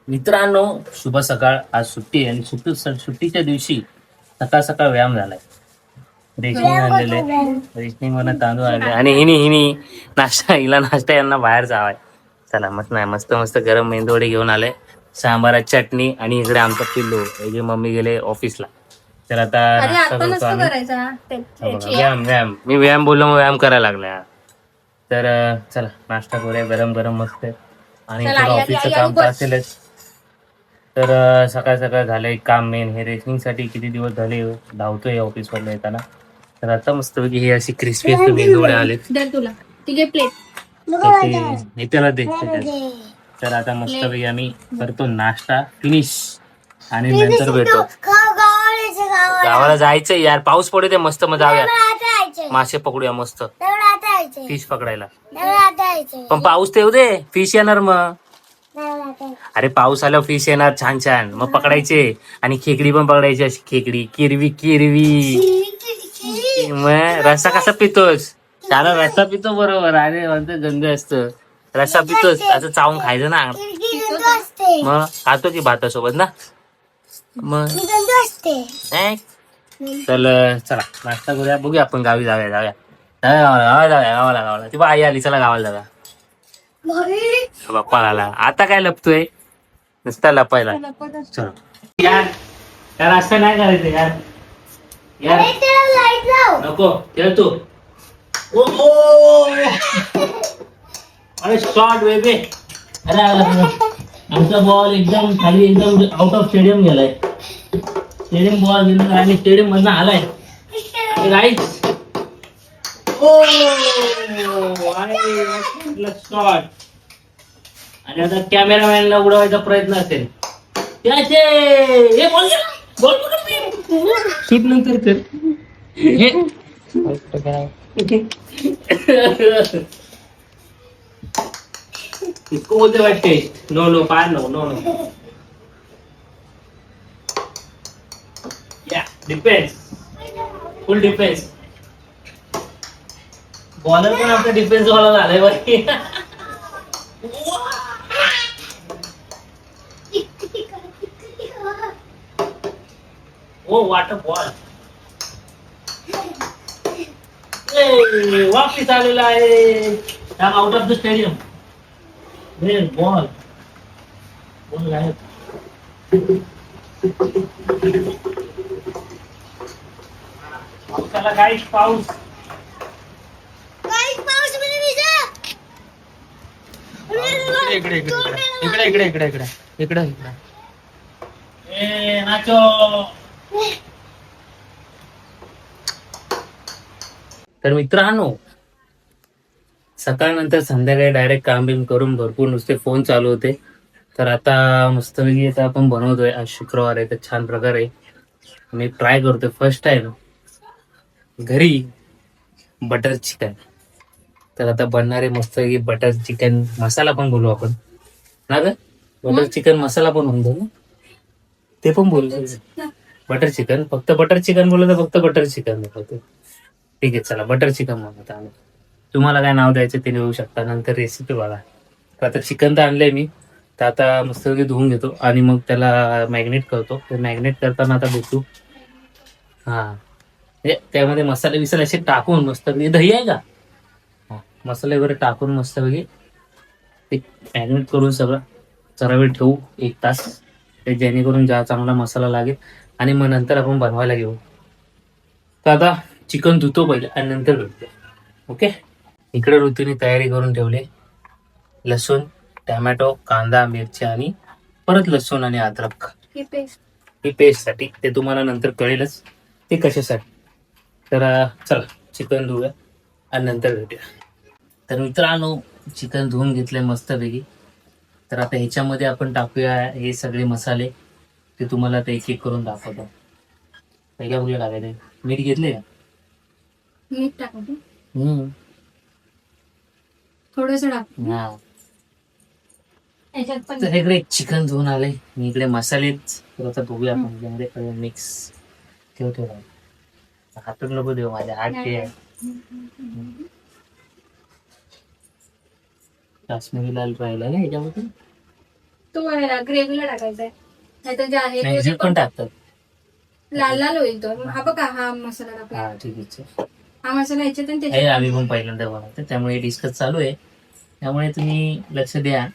मित्रांनो, शुभ सकाळ. आज सुट्टी आहे आणि सुट्टीच्या दिवशी सकाळ सकाळ व्यायाम झालाय. रेशनिंग आणलेले, रेशनिंग मध्ये तांदूळ आणले आणि हिनी हिला नाश्ता यांना बाहेर जावाय. चला मस्त नाही, मस्त मस्त गरम मेंदवडे घेऊन आले, सांबारात चटणी आणि इकडे आमचा पिल्लू याची मम्मी गेले ऑफिसला. तर आता नाश्ता करतो आम्ही. व्यायाम मी व्यायाम बोललो मग व्यायाम करायला लागला. तर चला नाश्ता करूया गरम गरम मस्त. आणि थोडं ऑफिसचं काम तर असेलच. तर सकाळ सकाळ झालंय काम मेन हे रेसनिंगसाठी किती दिवस झाले धावतोय ऑफिसवरनं येताना. तर आता मस्तपैकी हे अशी क्रिस्पी मेंदवडे आले. तुला ठीक प्लेट त्याला दे. तर आता मस्तपैकी आम्ही करतो नाश्ता फिनिश आणि नंतर भेटतो. गावाला जायचंय यार, पाऊस पडू दे मस्त, मग जाऊया मासे पकडूया मस्त, फिश पकडायला. पण पाऊस तर येऊ दे, फिश येणार मग. अरे पाऊस आल्यावर फिश येणार छान छान, मग पकडायचे. आणि खेकडी पण पकडायची, अशी खेकडी किरवी किरवी. मग रस्सा कसा पितोस? त्याला रस्सा पितो बरोबर. अरे म्हणतो गंध असतं, रस्सा पितोस असं चावून खायचं ना. मग खातो की भातासोबत ना मग. चल चला नाश्ता करूया, बघूया आपण गावी जाऊया जाऊया गावाला. ती बा आई आली, चला गावाला जाऊया. बाप्पा आला, आता काय लपतोय नुसता लपायला. चलो यार, यार असं नाही करायचं यार. यार नको खेळतो. अरे शॉर्ट वेबे. अरे आमचा बॉल एकदम खाली, एकदम आउट ऑफ स्टेडियम गेलाय. स्टेडियम बॉल गेला आणि स्टेडियम मधनं आलाय. Right shot. आणि आता कॅमेरामॅनला उडवायचा प्रयत्न असेल. शूट नंतर कर. इसको बोलते वाटते. नो नो पार नो नो नो. या डिफेन्स, फुल डिफेन्स. बॉलर पण आपला डिफेन्स वाला झालाय बाकी. ओ वाटर बॉल वापस आलेला आहे. Out of the stadium. Ball ball आहे. पावसाला काय पाऊस. इकडे इकडे इकडे इकडे इकडे इकडे इकडे इकडे. नाचो. तर मित्रांनो, सकाळ नंतर संध्याकाळी डायरेक्ट काम बिम करून भरपूर नुसते फोन चालू होते. तर आता मस्तपैकी आता आपण बनवतोय. आज शुक्रवार आहे तर छान प्रकारे मी ट्राय करतोय फर्स्ट टाइम घरी बटर चिकन. तर आता बनणारे मस्तपैकी बटर चिकन मसाला पण बोलू आपण ना ग. बटर चिकन मसाला पण म्हणतो ना, ते पण बोलू. बटर चिकन, फक्त बटर चिकन बोललं तर फक्त बटर चिकन दाखवतो. ठीक आहे चला बटर चिकन म्हणत आम्ही. तुम्हाला काय नाव द्यायचं ते लिहू शकता, नंतर रेसिपी बघा. तर आता चिकन तर आणलंय मी. तर आता मस्तपैकी धुवून घेतो आणि मग त्याला मॅग्नेट करतो. ते मॅग्नेट करताना आता भेटू. हा म्हणजे त्यामध्ये मसाले बिसाले असे टाकून मस्तपैकी, दही आहे का, मसाले वगैरे टाकून मस्तपैकी ते मॅग्नेट करून सगळं जरा वेळ ठेवू, 1 तास. ते जेणेकरून चांगला मसाला लागेल आणि मग नंतर आपण बनवायला घेऊ. तर आता चिकन धुतो पहिले आणि नंतर भेटतो. ओके. इकडे ऋतूने तयारी करून ठेवली. लसूण, टॅमॅटो, कांदा, मिरची आणि परत लसूण आणि अद्रक ही पेस्टसाठी. ते तुम्हाला नंतर कळेलच ते कशासाठी. तर चला चिकन धुऊया आणि नंतर भेटूया. तर मित्रांनो, चिकन धुवून घेतलंय मस्तपैकी. तर आता ह्याच्यामध्ये आपण टाकूया हे सगळे मसाले. ते तुम्हाला आता एक एक करून दाखवतो. पहिल्या कुठे टाकायचे? मीठ घेतले का? मीठ टाकतो थोडस टाक. हा. तर इकडे चिकन धुवून आले मी, इकडे मसाले. तर आता बघूया आपण मिक्स. ठेव हातून नको देऊ, माझ्या हात ते आहे. काश्मीरी लाल पाहिला ना याच्यामध्ये. तो ग्रेव्हीला टाकायचा आहे. नाहीतर जे आहे नाही ते ह्याच्यात पण टाकतात. लाल लाल होईल तो. हा बघा, हा मसाला टाकला. हा ठीक आहे. हा मसाला ह्याच्यात आणि हे त्याच्यात आम्ही पण पहिल्यांदा बनवतो त्यामुळे डिस्कस चालू आहे. त्यामुळे तुम्ही लक्ष द्या.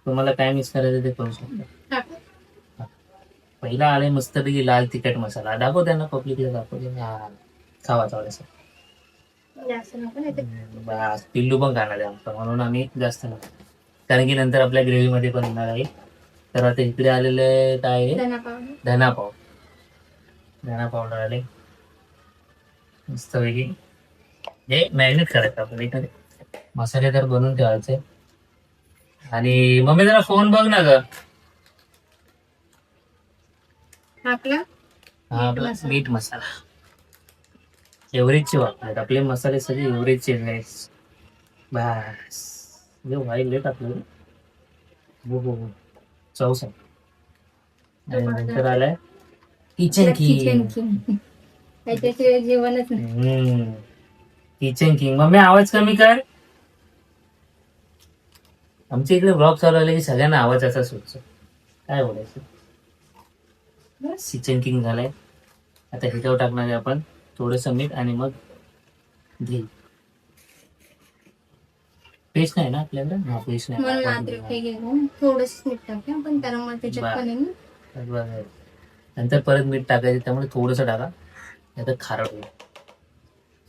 तुम्हाला काय मिक्स करायचं ते करू शकता. टाकू. पहिला आले मस्तपैकी लाल तिखट मसाला दाखव त्यांना पब्लिकला दाखव. हा खावा थोडंसं. जास्त नको नाही तर बस पिल्लू पण खाणार आहे आमचा म्हणून आम्ही जास्त नको. कारण की नंतर आपल्या ग्रेव्ही मध्ये पण येणार आहे. तर आता इकडे आलेले काय आहे धना पावडर. धना पाव. धना पावडर आले मस्तपैकी. हे मॅरिनेट करायचं आपल्याला इकडे मसालेदार बनवून ठेवायचे. आणि मम्मी जरा फोन बघ ना ग. आपला हा आपला मीठ मसाला एव्हरेजचे वापरतात आपले मसाले सगळे एव्हरेजचे आहेत. बस जे वाईल देत आपल्याला. हो हो हो चौस आहे. आणि नंतर आलाय किचन किचन किंग. किंग. त्याच्याशिवाय जेवणच नाही. Kitchen king. मम्मी आवाज कमी कर. आमच्या इकडे ब्लॉग चालू आले की सगळ्यांना आवाज असा सुटतो. काय बोलायचं. बस किचन किंग झालाय. आता ह्याच्यावर टाकणार आहे आपण थोडंसं मीठ आणि मग दही. पेस्ट नाही ना आपल्याकडे. हा पेस्ट म्हणून नाही. अद्रक हे घेऊन थोडंच मीठ टाकूया पण कारण मग त्याच्यात पण आहे ना. बरं. नंतर परत मीठ टाकायचं त्यामुळे थोडंसं टाका नाही तर खारट होईल.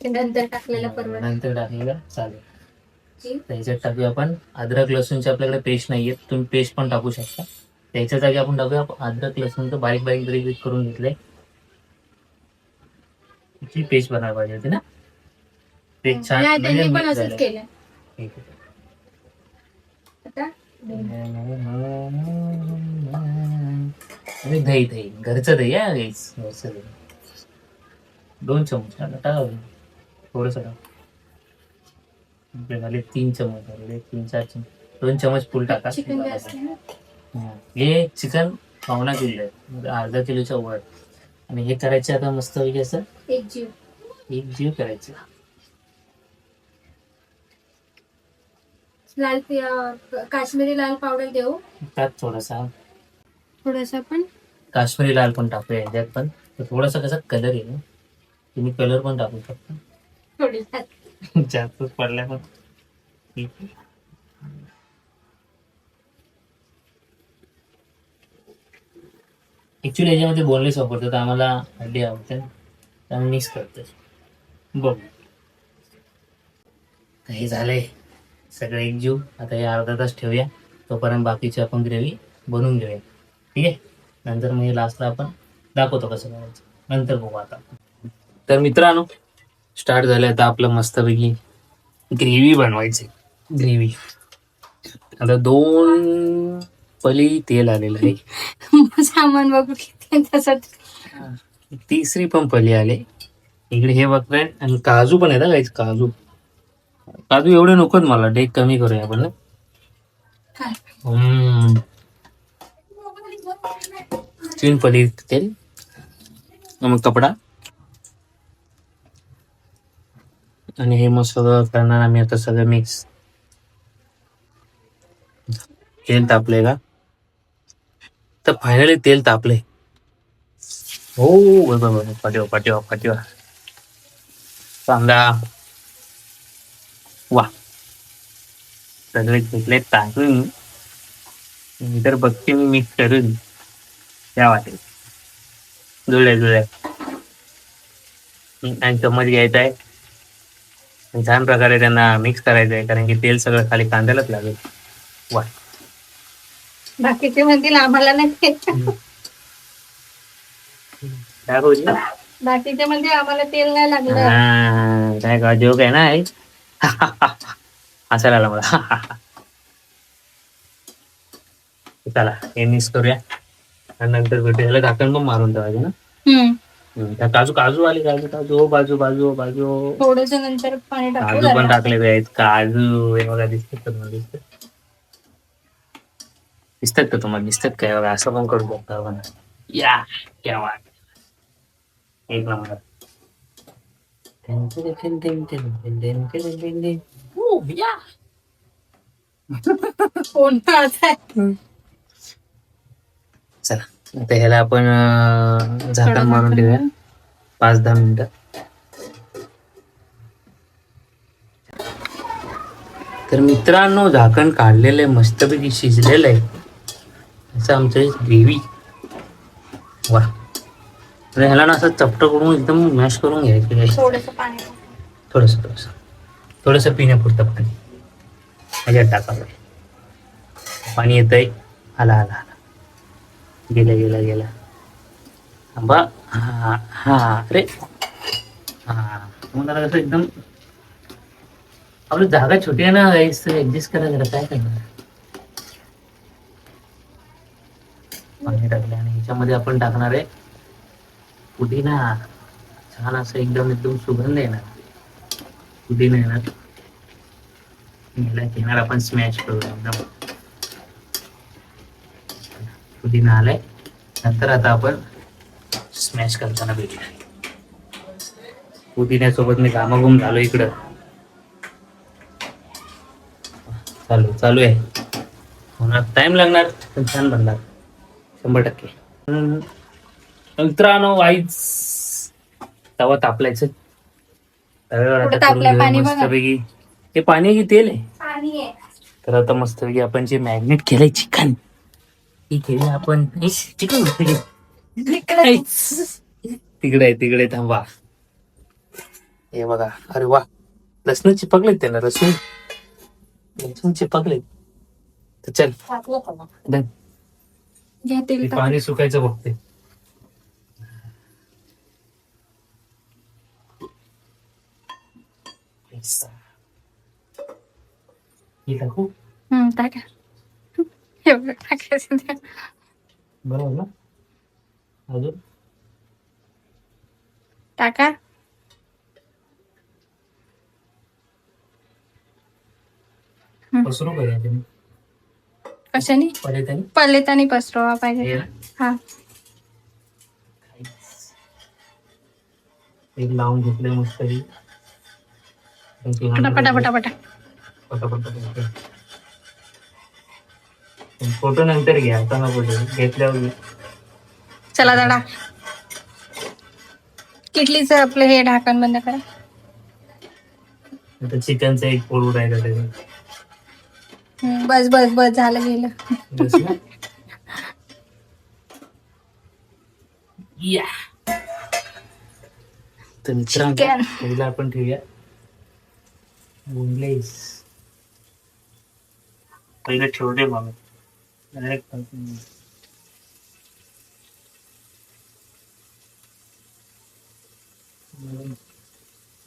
ते नंतर टाकलेलं परवडत. नंतर टाकलेलं चालेल. त्याच्यात टाकूया आपण अद्रक लसूणची आपल्याकडे पेस्ट नाहीये. तुम्ही पेस्ट पण टाकू शकता. त्याच्या जागी आपण टाकूया अद्रक लसूण तर बारीक बारीक बारीक करून घेतले. ती पेस्ट बनायला पाहिजे होती ना. ते छान नाही, त्यांनी म्हणजे पण mix असंच झालं. केलं. ठीक आहे. आता आणि दही दही घरचं दही आहे guys. घरचं दही 2 चमच टाका. थोडंसं टाका. आपले झाले 3 चमच झाले 3-4 चमच. 2 चमच फुल टाका. चिकन जास्त आहे ना. हे चिकन पावणा किलो आहे म्हणजे अर्धा किलोच्या वर. आणि हे करायचे आता मस्त पैकी असं एक जीव. एक जीव करायचं. लाल काश्मीरी लाल पावडर देऊ. त्यात थोडासा थोडस पण काश्मीरी लाल पण टाकूया याच्यात पण. तर थोडासा कसा कलर येईल ना. तुम्ही कलर पण टाकू शकता. थोडी जास्तच पडलाय पण ठीक आहे. ऍक्च्युली याच्यामध्ये बोनलेस वापरतात आम्हाला हड्डी आवडते त्यामुळे मिक्स करतो. बघ हे झालंय सगळं एकजीव. आता हे अर्धा तास ठेवूया तोपर्यंत बाकीची आपण ग्रेव्ही बनवून घेऊया. ठीक आहे. नंतर मग लास्टला आपण दाखवतो कसं करायचं नंतर बघू. आता तर मित्रांनो स्टार्ट झालं आता आपलं मस्तपैकी ग्रेव्ही बनवायची. ग्रेव्ही आता 2 पली तेल आलेलं आहे. सामान बघू किती तसंच. तिसरी पण पली आले इकडे. हे बघताय आणि काजू पण आहे ना. काजू काजू एवढे नकोत मला. डेक कमी करूया आपण ना. काय 3 पली तेल मग कपडा. आणि हे मग सगळं करणार आम्ही आता सगळं मिक्स. तेल तापले का. तर फायनली तेल तापले. हो पाठीवा पाठीवा पाठीवा कांदा. वा सगळे घेतले टाकून. नंतर बघते मी मिक्स करून त्या वाटेल जुळल्या जुळल्या. आणि चम्मच घ्यायचा आहे आणि छान प्रकारे त्यांना मिक्स करायचं आहे कारण की तेल सगळं खाली कांद्यालाच लागेल. वा बाकीचे म्हणतील आम्हाला नाही. काय बोलली. बाकीचे म्हणजे आम्हाला तेल नाही लागलं. काय का जोक आहे ना आई. हसायला आला मला. चला हे मिक्स करूया आणि नंतर भेटूया. झाकण पण मारून ठेवायचं ना. त्या काजू काजू आले काजू काजू बाजू बाजू बाजू. थोडस नंतर पाणी टाकू. काजू पण टाकलेले आहेत. काजू हे बघा दिसतात का तुम्हाला. दिसतात का तुम्हाला. दिसतात काय बघा. असं पण करू शकता आपण. या क्या वाट. एक नंबर. कोणता आहे आता ह्याला आपण झाकण मारून ठेवूया 5-10 मिनिटं. तर मित्रांनो झाकण काढलेलं आहे, मस्तपैकी शिजलेलं आहे असं आमचं ग्रेव्ही. वा. तर ह्याला ना असं चपट करून एकदम मॅश करून घ्यायचं. थोडंसं पाणी थोडंसं थोडंसं पिण्यापुरतं पाणी ह्याच्यात टाकावं. पाणी येतंय. आला आला आला. गेला थांबा. हा हा. अरे हा. मग जरा कसं एकदम आपली जागा छोटी आहे ना, ऍडजस्ट करा जरा. काय करणार. पाणी टाकले आणि ह्याच्यामध्ये आपण टाकणार आहे पुदिना. छान असं एकदम एकदम सुगंध येणार. पुदिना येणार. याला घेणार आपण स्मॅश करू एकदम. पुदिना आलाय. नंतर आता आपण स्मॅश करताना भेटूया. पुदिन्यासोबत मी घामाघूम झालो इकडं. चालू आहे. होणार टाइम लागणार पण छान बनणार 100%. मित्रांनो आईच तवा तापलायचं. तव्यावर आता करून घेऊया मस्तपैकी. हे पाणी आहे की तेल आहे? पाणी आहे. तर आता मस्तपैकी आपण जे मॅग्नेट केलंय चिकन, हे केलं आपण. चिकन तिकडे थांबा. हे बघा. अरे वा. लसण चिपकलेत त्याला. लसूण चिपकलेत. तर चल डन. घ्या तेल हे पाणी सुकायचं बघते. हे टाकू टाका. एवढं टाकायचं ते. बरोबर ना. अजून टाका. पसरू पाहिजे कशाने? पलेतानी पसरवा पाहिजे. हा. एक लावून घेतले मस्त. पटापटा. फोटो नंतर घ्या. आता ना फोटो घेतल्यावर. चला दादा. किटलीच आपलं हे ढाकण बंद करा. आता चिकनचा एक पोळ उडायचा त्याच्यात. बस झालं गेलं. या. तर मित्रांनो पहिला आपण ठेवूया बोनलेस. पहिलं ठेवले मग डायरेक्ट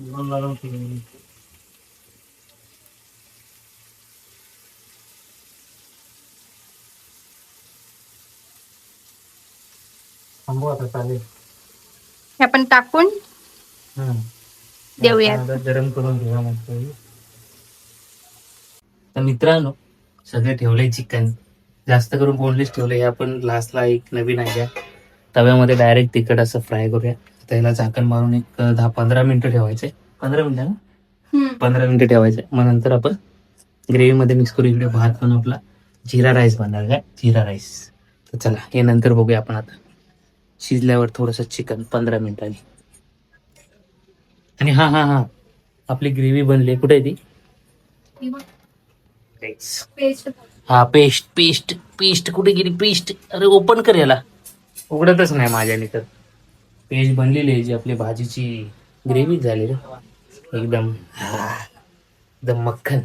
लावून ठेवले. थांबू आता चालेल. आपण टाकून देऊया. गरम करून घेऊया मग. तर मित्रांनो सगळे ठेवले चिकन. जास्त करून बोनलेस ठेवले. हे आपण लास्टला एक नवीन आहे तव्यामध्ये डायरेक्ट तिखट असं फ्राय करूया. त्याला झाकण मारून एक 10-15 मिनिटं ठेवायचे. 15 मिनिटं ना. 15 मिनिटं ठेवायचे. मग नंतर आपण ग्रेव्ही मध्ये मिक्स करू. इकडे भात पण आपला जिरा राईस बनणार. काय जिरा राईस. तर चला हे नंतर बघूया आपण. आता शिजल्यावर थोडंसं चिकन 15 मिनिटांनी. आणि हा आपली ग्रेव्ही बनली. कुठे आहे ती? हा पेस्ट कुठे गेली पेस्ट? अरे ओपन कर याला. उघडतच नाही माझ्याने. तर पेस्ट बनलेली आहे जी आपली भाजीची ग्रेव्ही झाली रे एकदम एकदम मक्खन.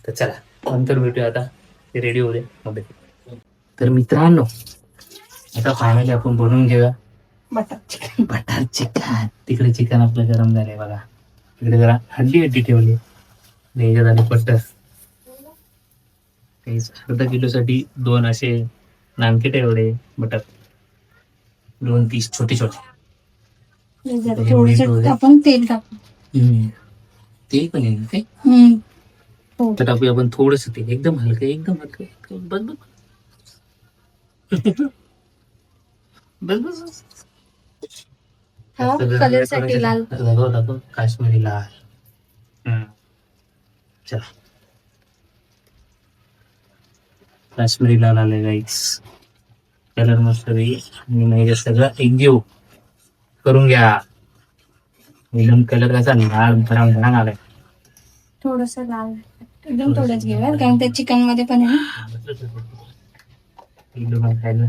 तर चला नंतर भेटूया. आता ते रेडी होऊ दे. तर मित्रांनो आता फायनली आपण बनवून घेऊया बटर चिकन. तिकडे चिकन आपलं गरम झालंय बघा. तिकडे जरा हड्डी ठेवली. ह्याच्यात आले बटर. अर्धा किलोसाठी 2 असे नानकेट एवढे बटर. 2 पीस छोटे. आपण तेल टाकू. तेल पण आहे काय? तर टाकूया आपण थोडस तेल. एकदम हलकं बस. कलर साठी लाल दाखव काश्मीरी लाल. चला काश्मीरी लाल आले गाईस. कलर मस्त वेगळी आणि मग हे सगळं एकजीव करून घ्या. एकदम कलर कसा लाल भरांग आलाय. थोडस लाल एकदम थोडंच घेऊया कारण त्या चिकन मध्ये पण आहे ना. एकदम खायला.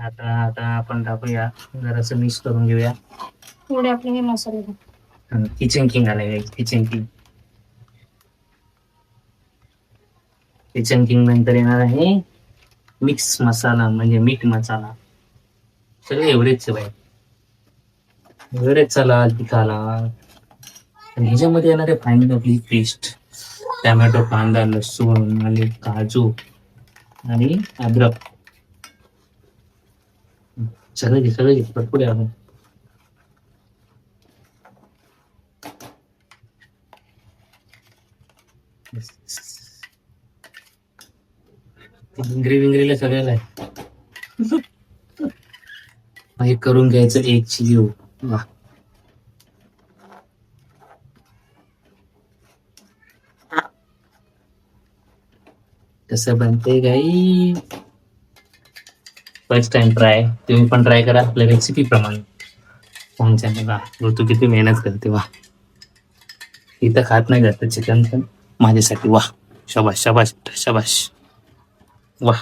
आता आता आपण टाकूया जरासं मिक्स करून घेऊया. थोडे आपले हे मसाले टाक. किचन किंग आलाय किचन किंग. किचन किंग नंतर येणार आहे मिक्स मसाला म्हणजे मीठ मसाला. सगळे एवढेच बाय एवढेच चला तिखाला. आणि ह्याच्यामध्ये येणार आहे फायनल आपली पेस्ट. टॅमॅटो, कांदा, लसूण आणि काजू आणि अद्रक. सगळं घे भरपूर आहे आपण. विंगरीला सगळ्याला आहे. हे करून घ्यायचं एक चिव. वा कसं बनते गाई. First time try. तुम्ही पण ट्राय करा आपल्या रेसिपी प्रमाणे. तू किती मेहनत करते वा. इथं खात नाही जात चिकन पण माझ्यासाठी वा. शाबाश शाबाश शाबाश वा.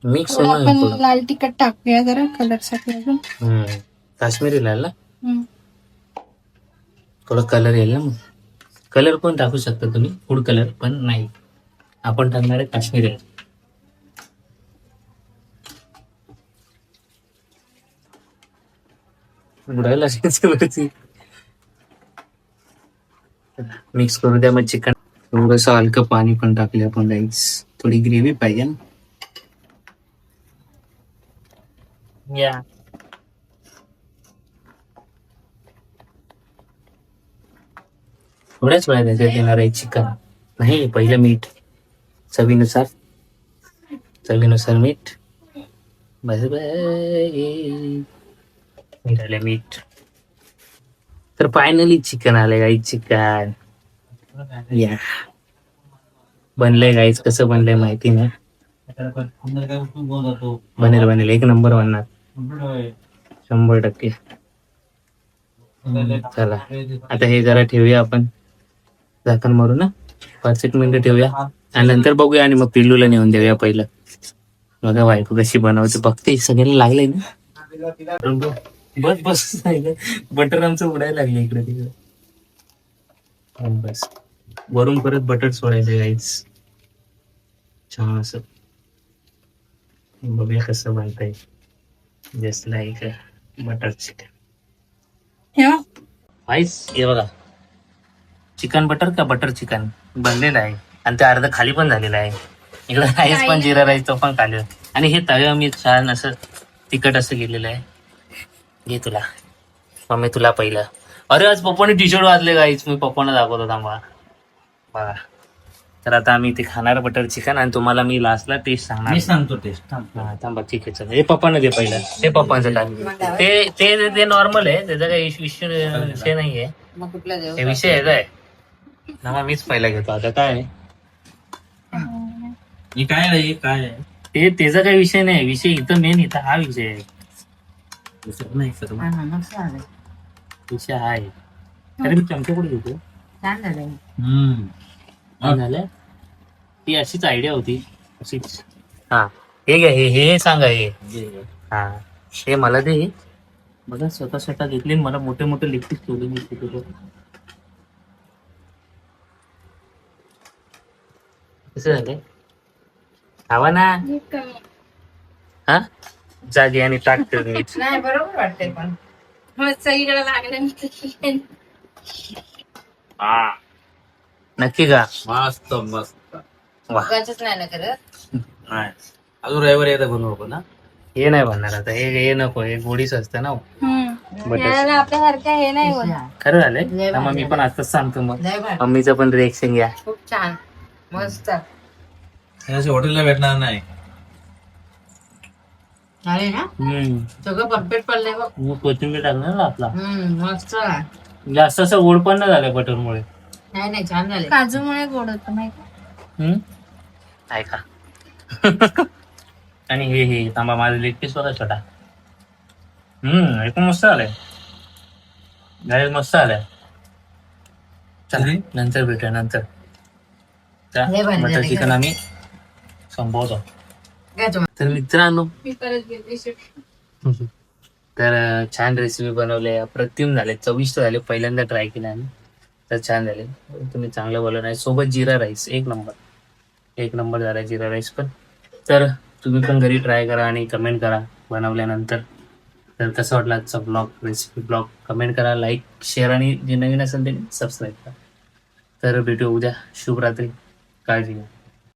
मिक्स आपण लाल तिखट टाकूया जरा कलर साठी अजून. काश्मीरी लाल ना थोडा कलर येईल ना. मग कलर पण टाकू शकता तुम्ही फूड कलर पण नाही आपण टाकणार आहे काश्मीरी लाल. उडायला मिक्स करू द्या. मग चिकन थोडस हलकं पाणी पण टाकले आपण राईस. थोडी ग्रेव्ही पाहिजे ना. या थोड्याच वेळा त्याच्यात येणार आहे चिकन. नाही पहिलं मीठ चवीनुसार मीठ. बस मीठ आले मीठ. तर फायनली चिकन आले गाईच. चिकन या बनलंय गाईच. कसं बनलंय माहिती नाही. बनेल एक नंबर बनणार 100%. चला आता हे जरा ठेवूया आपण झाकण मारू ना 5-1 मिनिटं ठेवूया आणि नंतर बघूया. आणि मग पिल्लूला नेऊन देऊया पहिलं. बघा बायको कशी बनवते बघते. सगळ्यांना लागलंय ना. बस बस बटर आमचं उडायला लागलं इकडे तिकडे. बस वरून परत बटर सोडायचं गाईच. छान असं बघूया कसं बनतंय. Just like butter chicken. हे बघा चिकन बटर का बटर चिकन बनलेलं आहे. आणि ते अर्ध खाली पण झालेलं आहे. इकडे राईस पण जिरा राईस तो पण खाल्ला. आणि हे तव्या मी छान असं तिखट असं गेलेलं आहे. घे तुला मम्मी तुला पहिलं. अरे आज पप्पाने टी शर्ट वाजले गाईच. मी पप्पाने दाखवतो थांबा बघा. तर आता आम्ही ते खाणार बटर चिकन आणि तुम्हाला मी लास्टला टेस्ट सांगणार. मी सांगतो टेस्ट. हा थांबा ठीक आहे. चला हे पप्पाने दे पहिलं. हे पप्पांचं टाक. ते नॉर्मल आहे. त्याचा काही विषय नाहीये. हे विषय आहे काय ना. मीच पहिला घेतो आता. काय हे काय आहे काय आहे ते त्याचा काही विषय नाही. विषय इथं मेन इथं हा विषय आहे. नाही सर. विषय हा आहे. अरे मी चमचा कुठे घेतो. झालं ती अशीच आयडिया होती अशीच. हा हे घ्या. हे सांगा हे. हा हे मला दे. बघा स्वतः घेतले मला मोठे मोठे लेग पीस ठेवले मी तिथे. कसं झालंय खावा ना. हा जागे आणि टाकते मीठ. नाही बरोबर वाटतंय पण सगळीकडे लागलं. हा नक्की का. मस्त मस्त. नाही ना करत. नाही अजून रविवारी एकदा बनवू आपण ना. हे नाही बनणार आता. हे नको. हे गोडीच असतं ना. आपल्यासारखं हे नाही होणार. खरं झालंय. मी पण आताच सांगतो. मग मम्मीचं पण रिएक्शन घ्या. खूप छान मस्त. हॉटेलला भेटणार नाही. अरे ना सगळं परफेक्ट पडलंय बघ. मग कोथिंबीर टाकणार ना आपला. मस्त. जास्त असं गोड पण नाही झालं बटरमुळे. नाही छान झालं. काजूमुळे गोड होतं माहिती. आहे का? आणि हे तांबा माझा लेग पीस बघा छोटा. एकदम मस्त आलाय. गाईस मस्त आलाय. चला किती? नंतर भेटूया नंतर. त्या लय भारी मटर झाले चिकन का? आम्ही संपवतो. काय तुम्हाला? तर मित्रांनो मी परत गेले तर छान रेसिपी बनवले, अप्रतिम झाले, चविष्ट झाले. पहिल्यांदा ट्राय केले आम्ही, तर छान झाले. तुम्ही चांगलं बोलला नाही. सोबत जिरा राईस एक नंबर झाला जिरा राईस पण. तर तुम्ही पण घरी ट्राय करा आणि कमेंट करा बनवल्यानंतर. तर कसं वाटलं आजचा ब्लॉग रेसिपी ब्लॉग कमेंट करा, लाईक शेअर आणि जे नवीन असेल ते सबस्क्राईब करा. तर भेटू उद्या. शुभरात्री. काळजी घ्या.